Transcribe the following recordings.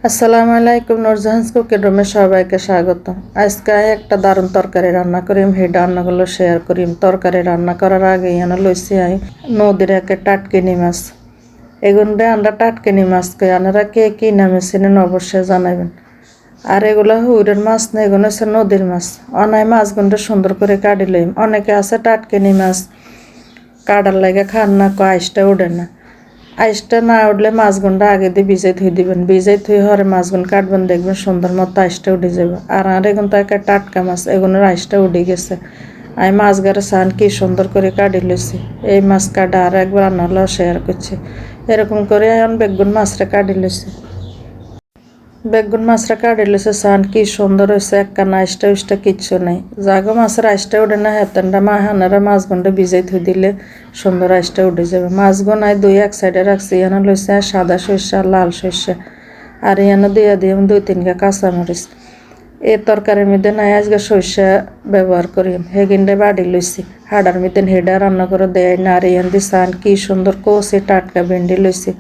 আসসালামু আলাইকুম, নূরজাহান কুকিং রুমে সবাইকে স্বাগত। আজকে একটা দারুণ তরকারি রান্না করিম, সেই রান্নাগুলো শেয়ার করিম। তরকারি রান্না করার আগে লইছি নদীর একে টাটকিনি মাছ। এগুলো আমরা টাটকিনি মাছ কই, আপনারা কে কি নামে চিনেন অবশ্যই জানাবেন। আর এগুলো হুইরের মাছ না, এগুলো হচ্ছে নদীর মাছ। অনায় মাছগুলো সুন্দর করে কাটি লইম। অনেকে আছে টাটকিনি মাছ কাটার লাগে খান না, আইসটা উঠে না। আইসটা না উঠলে মাছগুনটা আগে দিয়ে ভিজাই থুই দিবেন। ভিজাই থুই হরে মাছগুন কাটবেন, দেখবেন সুন্দর মতো আইসটা উঠে যাবে। আর এখন তো একটা টাটকা মাছ, এগুলোর আইসটা উঠে গেছে। আমি মাছ গাড়ে চান কি সুন্দর করে কাটি লইছি। এই মাছ কাটা আর একবার রান্না শেয়ার করছি। এরকম করে এখন বেগুন মাছটা কাটি লইছি। বেগুন মাছটা কাটি লইছে, চান কি সুন্দর হয়েছে। একখানা আইসটা উইসটা কিচ্ছু নেই। জাগো মাছের আইসটা উঠে না, হেতেনটা হানারা মাছগুনটা ভিজাই থুই দিলে সুন্দর আইসটা উঠে যাবে। মাছগুন দুই এক সাইডে রাখছি। এখানে লইছে সাদা সর্ষে, লাল সর্ষে, আর এখানে দিয়ে দুই তিনটা কাঁচামরিচ। এই তরকারির মধ্যে নাই আজকে সর্ষে ব্যবহার করি, হেগিনটা বাড়ি লইছি। হাডার মধ্যে হেডা রান্না করে দেয় না। আর এখান দিয়ে চান কি সুন্দর কষি টাটকা ভেন্ডি লইছি।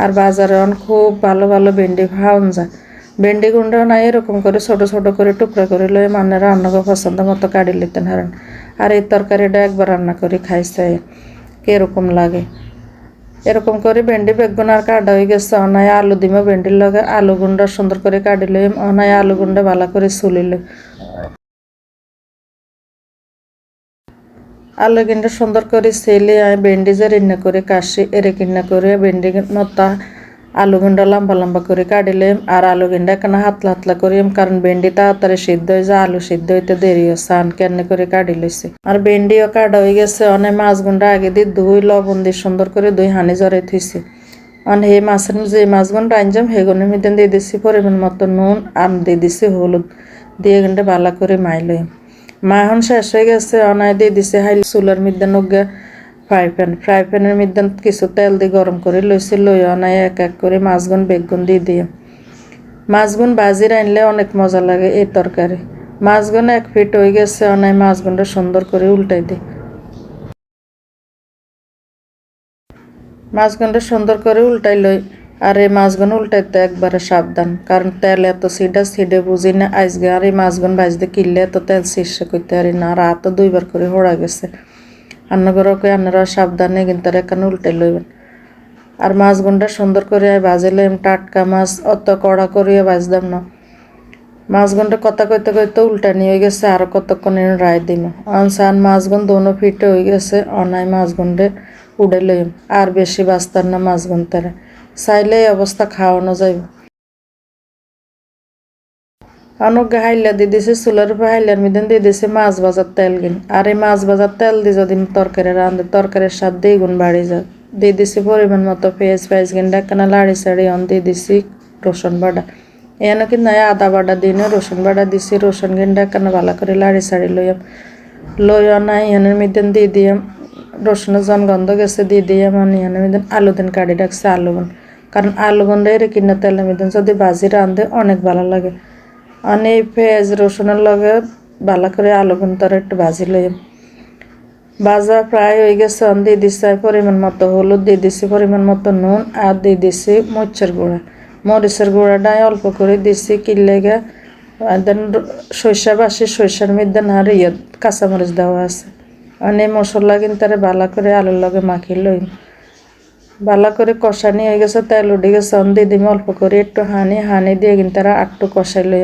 আর বাজারে খুব ভালো ভালো ভেন্ডি পাওয়া যায়। ভেন্ডি গুঁড়ো না এরকম করে ছোট ছোট করে টুকরা করে লয়ে মানে রান্না করে পছন্দ মতো কাটি লিতেন হারেন। আর এই তরকারিটা একবার রান্না করে খাইছে কিরকম লাগে। এরকম করে ভেন্ডি বেগুন আর কাটা হয়ে গেছে। অনায় আলু দিমো ভেন্ডির লগে, আলু গুঁড়া সুন্দর করে কাটি লই। অনায় আলু গুঁড়া ভালো করে চুলিলে আলু গুঁড়া সুন্দর করে ছেলে ভেন্ডি যে রান্না করে কাশি এরে কিনা করে ভেন্ডি নতা আলু গুঁড়া লম্বা লম্বা করে কাটিলে। আর আলু গুঁড়া কেনা হাতলা হাতলা করি, কারণ ভেন্ডি তাড়াতাড়ি সিদ্ধ হয়ে যায়, আলু সিদ্ধ হইতে দেরি হচ্ছে। আন কেনে করে কাটি লইছে। আর ভেন্ডিও কাটা হয়ে গেছে। অনেক মাছ গুঁড়া আগে দিয়ে ধুই লবণ দিয়ে সুন্দর করে হানি জড়াই থুইছি। অনেক এই মাছের যে মাছ গুঁড়া আনজাম সেগুলোর মধ্যে দিয়ে দিচ্ছি পরিমাণ মতো নুন, আর দিয়ে দিচ্ছি হলুদ, দিয়ে গুঁড়া ভালো করে মাইলই। এখন শেষ হয়ে গেছে। অনায় দিয়ে দিছে হাইল চুলার মধ্যে নগে ফ্রাই প্যানের মধ্যে কিছু তেল দিয়ে গরম করে লইছি। লই অনায় এক এক করে মাছগুন বেগুন দিয়ে মাছগুন ভাজি রানলে অনেক মজা লাগে এই তরকারি। মাছগুন এক ফিট হয়ে গেছে। অনায় মাছগুনটা সুন্দর করে উল্টাই দিই। মাছগুনটা সুন্দর করে উল্টাই লই। আর এই মাছগুন উল্টাইতে একবারে সাবধান, কারণ তেল এত ছিডে বুঝি না আজকে। আর এই মাছগুন ভাজতে কিনলে এত তেল শীর্ষে করতে পারি না। আর হাতও দুইবার করে হোড়া গেছে। রান্নাঘরকে আপনারা সাবধানে কিন্তু এখানে উল্টে লইবেন। আর মাছগুনটা সুন্দর করে ভাজিলাম। টাটকা মাছ অত কড়া করিয়া ভাজতাম না। মাছগুনটা কথা কইতে কইতে উল্টানি হয়ে গেছে। আর কতক্ষণ রায় দিম। অনসান মাছগুন দোনো ফিটে হয়ে গেছে। অনায় মাছগুনটা উড়ে লইম। আর বেশি বাঁচতার না মাছগুন তারা, চাইলে এই অবস্থা খাওয়ানো যাইব। অনেক হাইলা দিয়ে দিছে চুলার উপর, হাইলার মধ্যে দিয়ে দিছে মাছ ভাজার তেল গিন। আর এই মাছ ভাজার তেল দিয়ে যদি তরকারি রাঁধে তরকারির স্বাদ দ্বিগুণ বাড়ি যায়। দিয়ে দিছি পরিমাণ মতো পেঁয়াজ গিন ডাকানা লাড়ি সাড়ি দিয়ে দিছি রসুন বাটা। এখানে কিন্তু আদা বাটা দিই না, রসুন বাটা দিছি। রসুন গিন ডাকানা ভালো করে লাড়ি সাড়ি লইয়া নাই এখানের মধ্যে দিয়ে দিয়াম রসুনের জন গন্ধ গেছে দিয়ে দিয়াম। এখানের মধ্যে আলু দিন কাটি রাখছে আলু গুন, কারণ আলু গুনটা এর কিনা তেলের মধ্যে যদি ভাজি রাঁধে অনেক ভালো লাগে। অনেক পেঁয়াজ রসুনের লগে ভালো করে আলু গুনতার একটু ভাজি লই। ভাজা প্রায় হয়ে গেছে। দিয়ে দিচ্ছে পরিমাণ মতো হলুদ, দিয়ে দিচ্ছি পরিমাণ মতো নুন, আর দিয়ে দিচ্ছি মরিচের গুঁড়াটাই অল্প করে দিচ্ছি কিনলেগে। দেন সর্ষার মধ্যে না আর কাঁচামরিচ দেওয়া আছে। অনেক মশলা কিন্তু ভালো করে আলুর লগে মাখি লই। ভালো করে কষানি হয়ে গেছে, তেল উঠে গেছে। দিয়ে দিম অল্প করে একটু হানি দিয়ে কিন্তু একটু কষাই লই।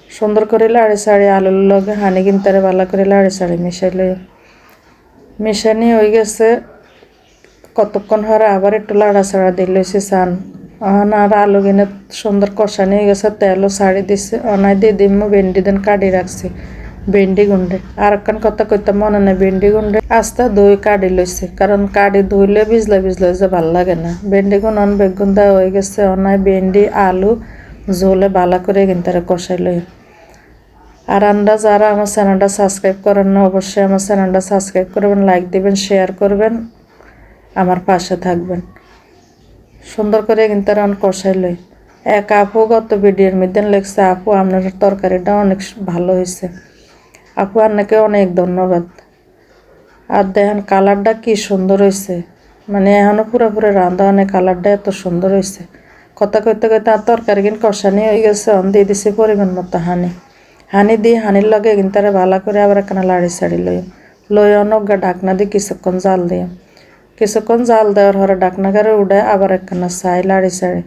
সুন্দর করে লাড়ি সাড়ি আলুর লগে হানি কিন্তু ভালো করে লাড়ি সাড়ি মিশাই লই। মিশানি হয়ে গেছে। কতক্ষণ হরে আবার একটু লাড়া ছাড়া দিয়ে লইছি চান। আর আলু কিনে সুন্দর কষানি হয়ে গেছে, তেলও ছাড়ি দিচ্ছে। অনায় দিয়ে দিম ভেন্ডি দেন কাটি রাখছি ভেন্ডি গুন্ডে। আর একখান কথা কইতে মনে নেই, ভেন্ডি গুন্ডে আস্তা দই কাটি লইছে, কারণ কাটি ধুইলে ভিজলে যে ভাল লাগে না। ভেন্ডি গুণ বেগুন দেওয়া হয়ে গেছে। অনায় ভেন্ডি আলু ঝোলে ভালো করে কিন্তু কষাই লই। আর আমরা যারা আমার চ্যানেলটা সাবস্ক্রাইব করেন না অবশ্যই আমার চ্যানেলটা সাবস্ক্রাইব করবেন, লাইক দিবেন, শেয়ার করবেন, আমার পাশে থাকবেন। সুন্দর করে কিন্তু কষাই লই। এক আপু গত ভিডিওর মধ্যে লেগছে, আপু আপনার তরকারিটা অনেক ভালো হয়েছে। আপু আপনাকে অনেক ধন্যবাদ। আর দেখেন কালারটা কি সুন্দর হয়েছে, মানে এখনো পুরোপুরি রাঁধা অনেক কালারটা এত সুন্দর হয়েছে। কথা কইতে কইতে আর তরকারি কিন কষানি হয়ে গেছে দিয়ে দিছি পরিমাণ মতো হানি দিয়ে হানির লগে কিন্তু ভালো করে আবার একখানা লাড়ি সাড়ি লই অনগা ঢাকনা দিয়ে কিছুক্ষণ জাল দেওয়ার হরে ঢাকনা করে উঠে আবার একখানা চাই লাড়ি সাড়ি।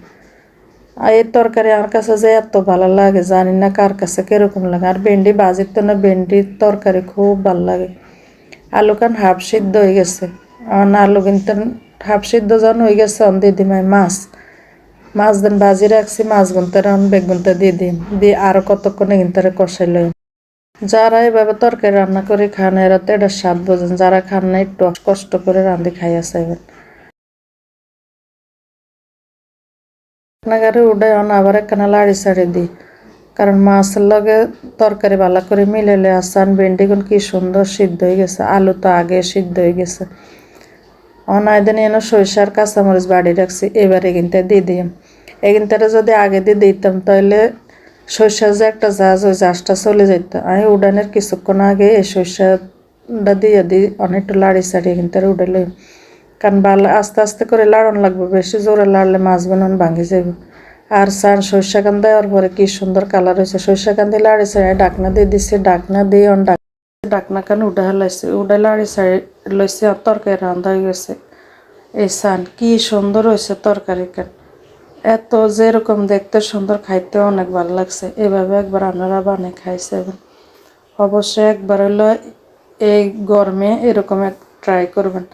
আর এই তরকারি আমার কাছে যে এত ভালো লাগে জানি না কার কাছে কিরকম লাগে। আর ভেন্ডি বাজির তো না ভেন্ডির তরকারি খুব ভালো লাগে। আলু কান হাফ সিদ্ধ হয়ে গেছে, আলু কিন্তু হাফ সিদ্ধ যখন হয়ে গেছে দিয়ে দিমাই মাছ দেন বাজি রাখছি, মাছ গুনতে বেগুনতে দিয়ে আরো কতক্ষণে কিন্তু কষাই লই। যারা এভাবে তরকারি রান্না করে খান এরা তো এটা স্বাদ বোঝেন, যারা খান না একটু কষ্ট করে রান্ধি খাইয়া চাইবেন। রান্নাঘরে উঠে আবার একখানা লাড়ি সাড়ি দিই, কারণ মাছের লগে তরকারি ভালো করে মিলেলে আসান ভেন্ডিগুন কি সুন্দর সিদ্ধ হয়ে গেছে, আলু তো আগে সিদ্ধ হয়ে গেছে। অনায়দিন এনে সরিষার কাঁচামরিচ বাড়ি রাখছি, এবারে কিন্তু দিয়ে দিই। এগিনটারে যদি আগে দিয়ে দিতাম তাহলে সরিষার যে একটা জাজ ওই জাজটা চলে যেত। আমি উডানের কিছুক্ষণ আগে এই সরিষাটা দিয়ে দিই অনেকটা লাড়ি সাড়ি এগিনটারে উঠে লই, কারণ ভালো আস্তে আস্তে করে লাড়ন লাগবে, বেশি জোরে লাড়লে মাছ বানান ভাঙি যাবে। আর সান সরিষা কান দেওয়ার পরে কি সুন্দর কালার হয়েছে, সরিষা কান দিয়ে লাড়ি সাড়ি ঢাকনা দিয়ে দিচ্ছে, ঢাকনা দিয়ে ঢাকনা কান উঠে হালাইছে, উঠে লাড়ি সাড়ি লইছে আর তরকারি রান্ধা হয়ে গেছে। এই সান কি সুন্দর হয়েছে তরকারি কান, এত যেরকম দেখতে সুন্দর খাইতে অনেক ভালো লাগছে। এভাবে একবার আপনারা বানিয়ে খাইছেন, অবশ্যই একবার হলো এই গরমে এরকম ট্রাই করবেন।